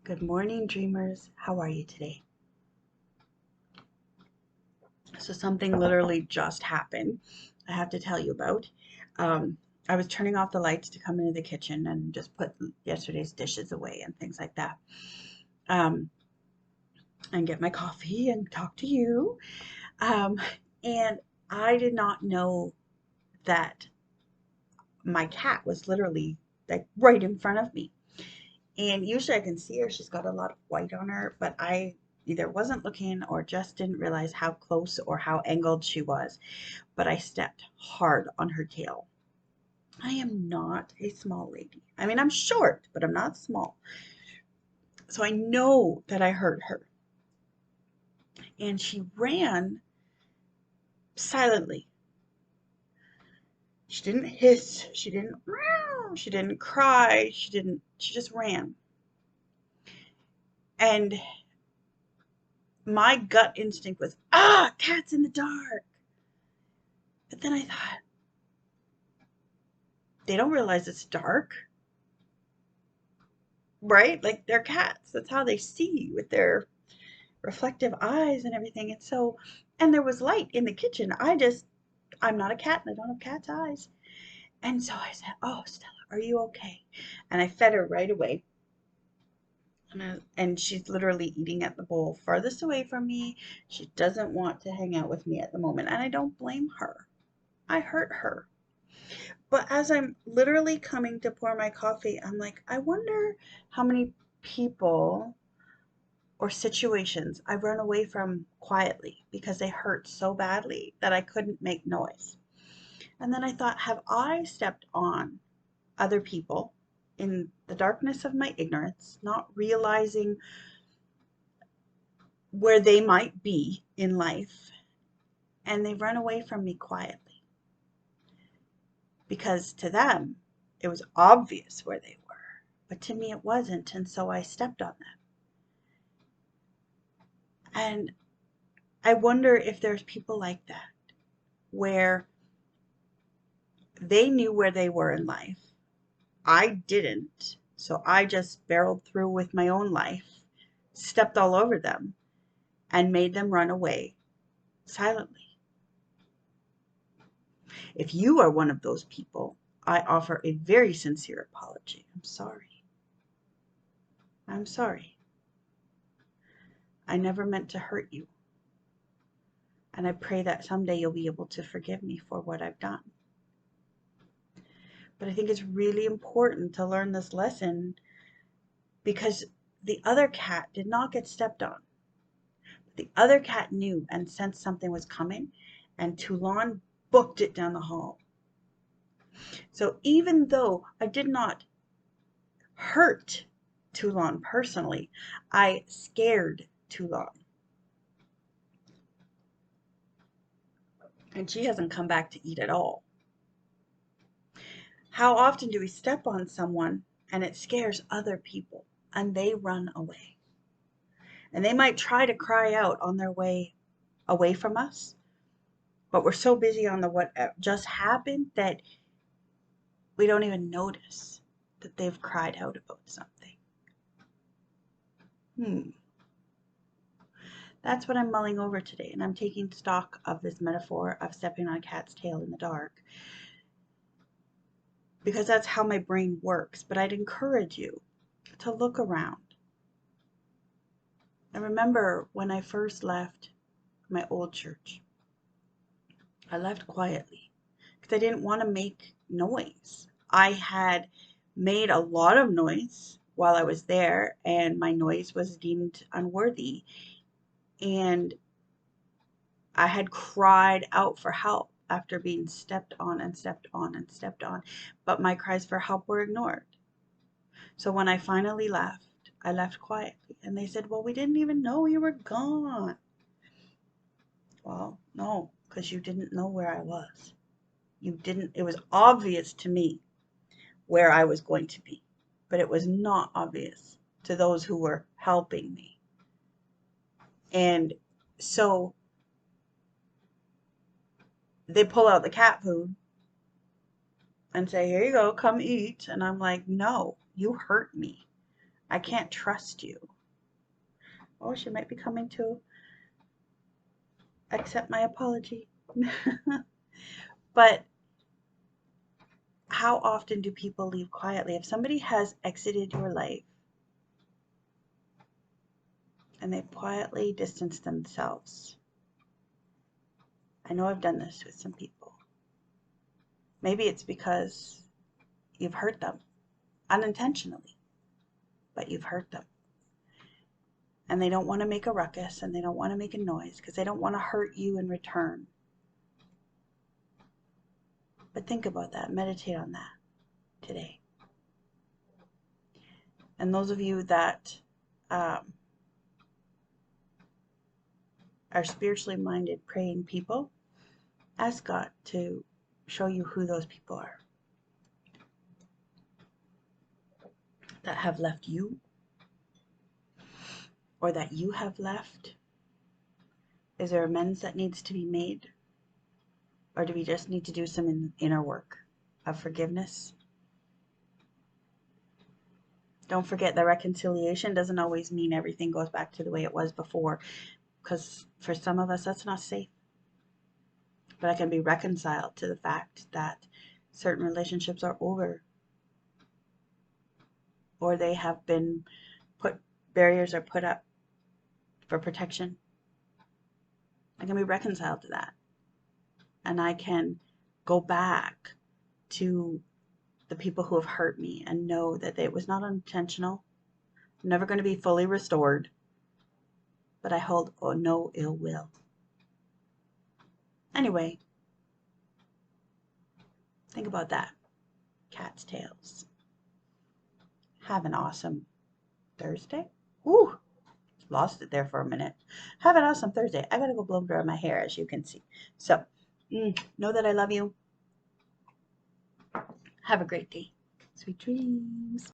Good morning, dreamers. How are you today? So something literally just happened. I have to tell you about. Um, I was turning off the lights to come into the kitchen and just put yesterday's dishes away and things like that. Um, and get my coffee and talk to you. Um, and I did not know that my cat was literally like right in front of me. And usually I can see her. She's got a lot of white on her, but I either wasn't looking or just didn't realize how close or how angled she was. But I stepped hard on her tail. I am not a small lady. I mean, I'm short, but I'm not small. So I know that I hurt her. And she ran silently. She didn't hiss. She didn't meow. She didn't cry. She just ran. And my gut instinct was, cat's in the dark. But then I thought, they don't realize it's dark, right? Like they're cats. That's how they see with their reflective eyes and everything. And there was light in the kitchen. I'm not a cat and I don't have cat's eyes. And so I said, "Oh, Stella, are you okay?" And I fed her right away. And she's literally eating at the bowl farthest away from me. She doesn't want to hang out with me at the moment. And I don't blame her. I hurt her. But as I'm literally coming to pour my coffee, I'm like, I wonder how many people or situations I run away from quietly because they hurt so badly that I couldn't make noise. And then I thought, have I stepped on other people in the darkness of my ignorance, not realizing where they might be in life, and they run away from me quietly? Because to them, it was obvious where they were, but to me it wasn't, and so I stepped on them. And I wonder if there's people like that, where they knew where they were in life. I didn't. So I just barreled through with my own life, stepped all over them, and made them run away silently. If you are one of those people, I offer a very sincere apology. I'm sorry. I'm sorry. I never meant to hurt you. And I pray that someday you'll be able to forgive me for what I've done. But I think it's really important to learn this lesson because the other cat did not get stepped on. The other cat knew and sensed something was coming, and Toulon booked it down the hall. So even though I did not hurt Toulon personally, I scared Toulon. And she hasn't come back to eat at all. How often do we step on someone and it scares other people and they run away? And they might try to cry out on their way away from us, but we're so busy on the what just happened that we don't even notice that they've cried out about something. That's what I'm mulling over today, and I'm taking stock of this metaphor of stepping on a cat's tail in the dark because that's how my brain works. But I'd encourage you to look around. I remember when I first left my old church, I left quietly because I didn't want to make noise. I had made a lot of noise while I was there, and my noise was deemed unworthy. And I had cried out for help after being stepped on and stepped on and stepped on, but my cries for help were ignored. So when I finally left, I left quietly, and they said, "Well, we didn't even know you were gone." Well, no, because you didn't know where I was. It was obvious to me where I was going to be, but it was not obvious to those who were helping me. And so they pull out the cat food and say, "Here you go, come eat." And I'm like, "No, you hurt me. I can't trust you. Oh, she might be coming to accept my apology. But how often do people leave quietly? If somebody has exited your life and they quietly distance themselves, I know I've done this with some people. Maybe it's because you've hurt them unintentionally, but you've hurt them. And they don't want to make a ruckus and they don't want to make a noise because they don't want to hurt you in return. But think about that. Meditate on that today. And those of you that are spiritually minded, praying people, ask God to show you who those people are that have left you or that you have left. Is there amends that needs to be made? Or do we just need to do some inner work of forgiveness? Don't forget that reconciliation doesn't always mean everything goes back to the way it was before, because for some of us that's not safe. But I can be reconciled to the fact that certain relationships are over, or they have been barriers are put up for protection. I can be reconciled to that. And I can go back to the people who have hurt me and know that it was not intentional. I'm never going to be fully restored, but I hold no ill will. Anyway, think about that. Cat's tails. Have an awesome Thursday. Woo! Lost it there for a minute. Have an awesome Thursday. I gotta go blow dry my hair, as you can see. So, know that I love you. Have a great day. Sweet dreams.